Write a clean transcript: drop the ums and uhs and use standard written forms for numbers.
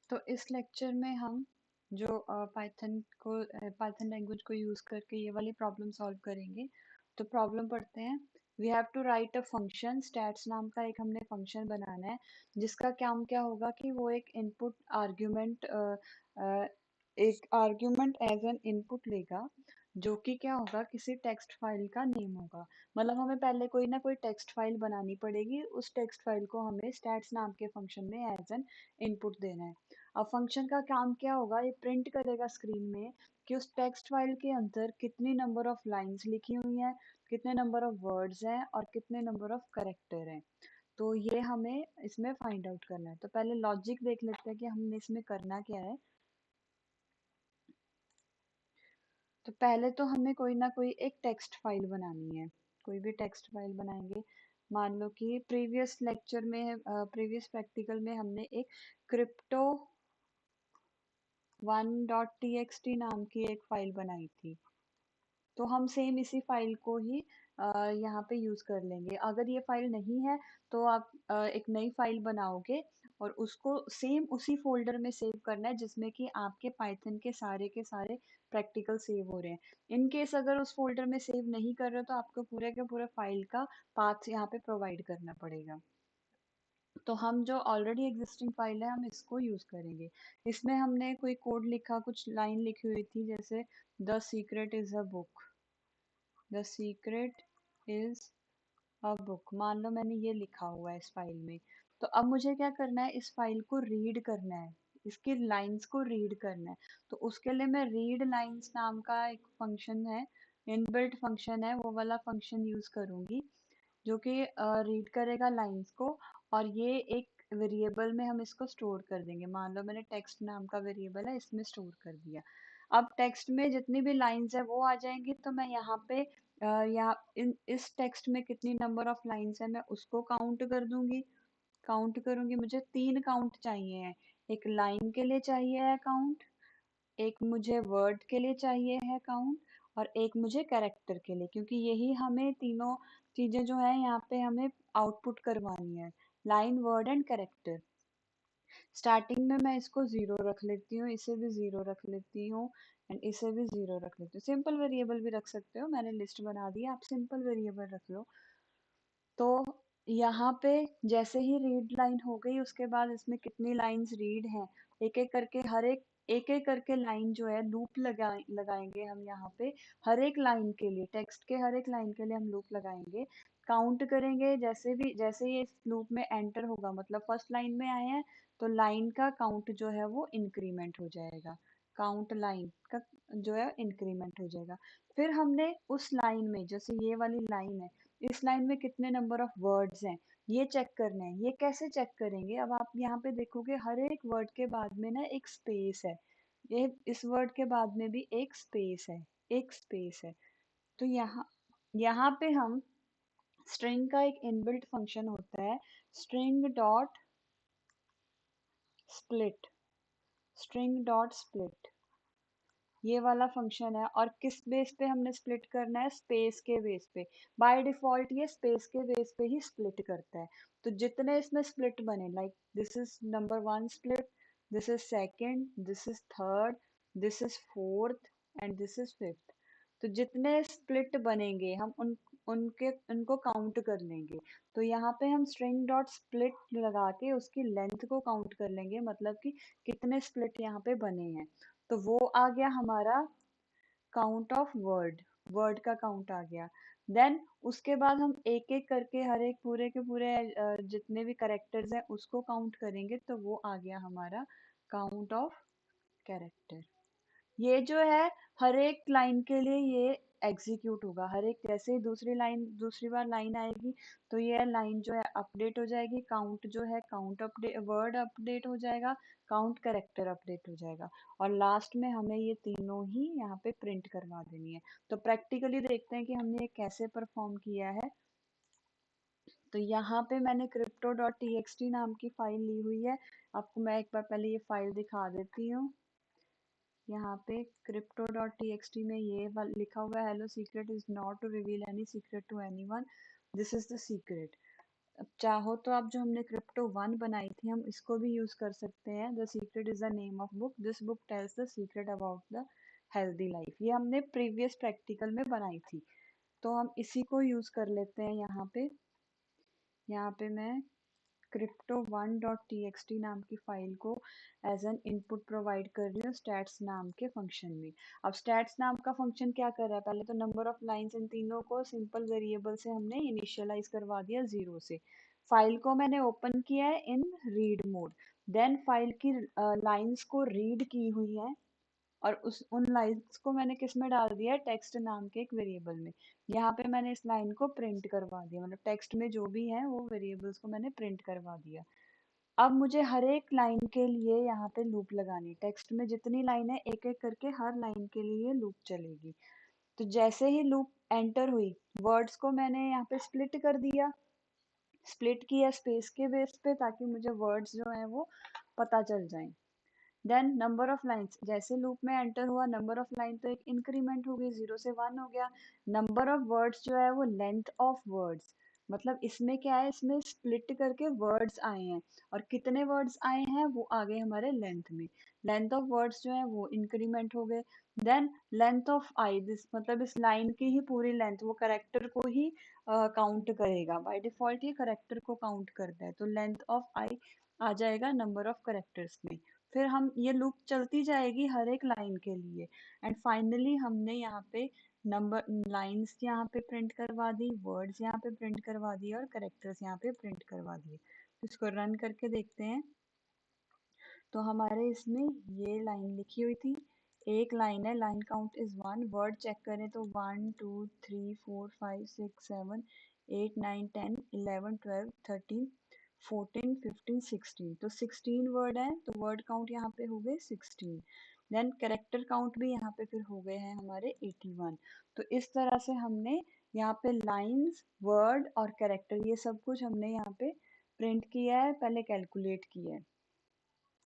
तो इस लेक्चर में हम जो पाइथन लैंग्वेज को यूज करके ये वाली प्रॉब्लम सॉल्व करेंगे। तो प्रॉब्लम पढ़ते हैं। We have to write a function, stats नाम का एक हमने फंक्शन बनाना है, जिसका काम क्या होगा कि वो एक आर्ग्यूमेंट एज एन इनपुट लेगा, जो कि क्या होगा, किसी टेक्स्ट फाइल का नेम होगा। मतलब हमें पहले कोई ना कोई टेक्स्ट फाइल बनानी पड़ेगी, उस टेक्स्ट फाइल को हमें स्टैट्स नाम के फंक्शन में एज एन इनपुट देना है। अब फंक्शन का काम क्या होगा, ये प्रिंट करेगा स्क्रीन में कि उस टेक्स्ट फाइल के अंदर कितनी नंबर ऑफ लाइंस लिखी हुई हैं, कितने नंबर ऑफ वर्ड्स हैं और कितने नंबर ऑफ करेक्टर हैं। तो ये हमें इसमें फाइंड आउट करना है। तो पहले लॉजिक देख लेते हैं कि हमने इसमें करना क्या है। तो पहले तो हमें कोई ना कोई एक टेक्स्ट फाइल बनानी है। कोई भी टेक्स्ट फाइल बनाएंगे। मान लो कि प्रीवियस प्रैक्टिकल में हमने एक क्रिप्टो 1.txt नाम की एक फाइल बनाई थी। तो हम सेम इसी फाइल को ही यहाँ पे यूज कर लेंगे। अगर ये फाइल नहीं है तो आप एक नई फाइल बनाओगे और उसको सेम उसी फोल्डर में सेव करना है जिसमें कि आपके पाइथन के सारे प्रैक्टिकल सेव हो रहे हैं। इन केस अगर उस फोल्डर में सेव नहीं कर रहे हो तो आपको पूरे के पूरे फाइल का पाथ यहाँ पे प्रोवाइड करना पड़ेगा। तो हम जो ऑलरेडी एग्जिस्टिंग फाइल है हम इसको यूज करेंगे। इसमें हमने कोई कोड लिखा, कुछ लाइन लिखी हुई थी, जैसे the secret is a book, the secret is a book. मान लो मैंने ये लिखा हुआ है इस फाइल में। तो अब मुझे क्या करना है, इस फाइल को रीड करना है, इसकी लाइंस को रीड करना है। तो उसके लिए मैं रीड लाइंस नाम का एक फंक्शन है, इनबिल्ट फंक्शन है, वो वाला फंक्शन यूज करूंगी, जो कि रीड करेगा लाइंस को। और ये एक वेरिएबल में हम इसको स्टोर कर देंगे। मान लो मैंने टेक्स्ट नाम का वेरिएबल है, इसमें स्टोर कर दिया। अब टेक्स्ट में जितनी भी लाइंस है वो आ जाएंगी। तो मैं यहाँ पे यहाँ इस टेक्स्ट में कितनी नंबर ऑफ लाइंस है मैं उसको काउंट कर दूंगी। काउंट करूंगी, मुझे 3 काउंट चाहिए हैं। एक लाइन के लिए चाहिए है काउंट, एक मुझे वर्ड के लिए चाहिए है काउंट, और एक मुझे कैरेक्टर के लिए, क्योंकि यही हमें तीनों चीजें जो है यहाँ पे हमें आउटपुट करवानी है, line, word and character. Starting में मैं इसको 0 रख लेती हूँ, इसे भी 0 रख लेती हूँ एंड इसे भी 0 रख लेती हूँ। सिंपल वेरिएबल भी रख सकते हो, मैंने लिस्ट बना दी है, आप सिंपल वेरिएबल रख लो। तो यहाँ पे जैसे ही रीड लाइन हो गई, उसके बाद इसमें कितनी लाइंस रीड हैं, एक एक करके एक एक करके लाइन जो है लूप लगाएंगे हम यहाँ पे। हर एक लाइन के लिए, टेक्स्ट के हर एक लाइन के लिए हम लूप लगाएंगे, काउंट करेंगे। जैसे ये इस लूप में एंटर होगा, मतलब फर्स्ट लाइन में आए हैं, तो लाइन का काउंट जो है वो इंक्रीमेंट हो जाएगा, काउंट लाइन का जो है इंक्रीमेंट हो जाएगा। फिर हमने उस लाइन में, जैसे ये वाली लाइन है, इस लाइन में कितने नंबर ऑफ वर्ड्स हैं ये चेक करना है। ये कैसे चेक करेंगे, अब आप यहाँ पे देखोगे हर एक वर्ड के बाद में ना एक स्पेस है। ये इस वर्ड के बाद में भी एक स्पेस है, एक स्पेस है। तो यहाँ यहाँ पे हम स्ट्रिंग का एक इनबिल्ट फंक्शन होता है, string dot split, string dot split, ये वाला फंक्शन है। और किस बेस पे हमने स्प्लिट करना है, स्पेस के बेस पे। बाय डिफॉल्ट ये स्पेस के बेस पे ही स्प्लिट करता है। तो जितने इसमें स्प्लिट बने, like this is number 1 split, this is second, this is third, this is fourth and this is fifth. तो जितने स्प्लिट बनेंगे हम उनको काउंट कर लेंगे। तो यहाँ पे हम स्ट्रिंग डॉट स्प्लिट लगा के उसकी लेंथ को काउंट कर लेंगे, मतलब कि कितने स्प्लिट यहाँ पे बने हैं। तो वो आ गया हमारा काउंट ऑफ वर्ड, वर्ड का काउंट आ गया। देन उसके बाद हम एक एक करके हर एक पूरे के पूरे जितने भी करेक्टर्स हैं उसको काउंट करेंगे, तो वो आ गया हमारा काउंट ऑफ कैरेक्टर। ये जो है हर एक लाइन के लिए ये एग्जीक्यूट होगा। हर एक जैसे ही दूसरी बार लाइन आएगी, तो ये लाइन जो है अपडेट हो जाएगी, काउंट जो है काउंट अपडेट, वर्ड अपडेट हो जाएगा, काउंट कैरेक्टर अपडेट हो जाएगा, और लास्ट में हमें ये तीनों ही यहाँ पे प्रिंट करवा देनी है। तो प्रैक्टिकली देखते हैं कि हमने ये कैसे परफॉर्म किया है। तो यहाँ पे मैंने crypto.txt नाम की फाइल ली हुई है। आपको मैं एक बार पहले ये फाइल दिखा देती हूँ। यहाँ पे crypto.txt में ये लिखा हुआ है, hello secret is not to reveal any secret to anyone, this is the secret. अब चाहो तो आप जो हमने क्रिप्टो वन बनाई थी हम इसको भी यूज कर सकते हैं। The secret is the name of book, this book tells the secret about the healthy life. ये हमने प्रीवियस प्रैक्टिकल में बनाई थी, तो हम इसी को यूज कर लेते हैं यहाँ पे। यहाँ पे मैं crypto1.txt नाम की फाइल को एज एन इनपुट प्रोवाइड कर रही हूँ स्टैट्स नाम के फंक्शन में। अब स्टैट्स नाम का फंक्शन क्या कर रहा है, पहले तो नंबर ऑफ लाइंस इन तीनों को सिंपल वेरिएबल से हमने इनिशियलाइज करवा दिया 0 से। फाइल को मैंने ओपन किया है इन रीड मोड, देन फाइल की लाइंस को रीड की हुई है और उस उन लाइंस को मैंने किस में डाल दिया है, टेक्स्ट नाम के एक वेरिएबल में। यहाँ पे मैंने इस लाइन को प्रिंट करवा दिया, मतलब टेक्स्ट में जो भी है वो वेरिएबल्स को मैंने प्रिंट करवा दिया। अब मुझे हर एक लाइन के लिए यहाँ पे लूप लगानी है। टेक्स्ट में जितनी लाइन है एक एक करके हर लाइन के लिए लूप चलेगी। तो जैसे ही लूप एंटर हुई, वर्ड्स को मैंने यहाँ पे स्प्लिट कर दिया, स्प्लिट किया स्पेस के बेस पे, ताकि मुझे वर्ड्स जो है वो पता चल जाएं। देन नंबर ऑफ लाइन्स, जैसे लूप में एंटर हुआ नंबर ऑफ लाइन तो एक इंक्रीमेंट हो गई, 0 से 1 हो गया। नंबर ऑफ वर्ड्स जो है वो लेंथ ऑफ वर्ड्स, मतलब इसमें क्या है, इसमें स्प्लिट करके वर्ड्स आए हैं और कितने वर्ड्स आए हैं वो आ गए हमारे लेंथ में। लेंथ ऑफ वर्ड्स जो है वो इंक्रीमेंट हो गए। Then length of I, this मतलब इस लाइन की ही पूरी लेंथ, वो करेक्टर को ही काउंट करेगा। बाय डिफॉल्ट ये करेक्टर को काउंट करता है, तो लेंथ ऑफ आई आ जाएगा नंबर ऑफ करेक्टर्स में। फिर हम ये लूप चलती जाएगी हर एक लाइन के लिए। एंड फाइनली हमने यहाँ पे नंबर लाइंस यहाँ पे प्रिंट करवा दी, वर्ड्स यहाँ पे प्रिंट करवा दिए और करेक्टर्स यहाँ पे प्रिंट करवा दिए। इसको रन करके देखते हैं। तो हमारे इसमें ये लाइन लिखी हुई थी, एक लाइन है, line count is 1। Word check करें तो 1 2 3 4 5 6 7 8 9 10 11 12 13 14 15 16, तो 16 वर्ड है, तो वर्ड काउंट यहाँ पे हो गए 16। देन कैरेक्टर काउंट भी यहाँ पे फिर हो गए हैं हमारे 81। तो इस तरह से हमने यहाँ पे लाइंस, वर्ड और कैरेक्टर ये सब कुछ हमने यहाँ पे प्रिंट किया है, पहले कैलकुलेट किया है।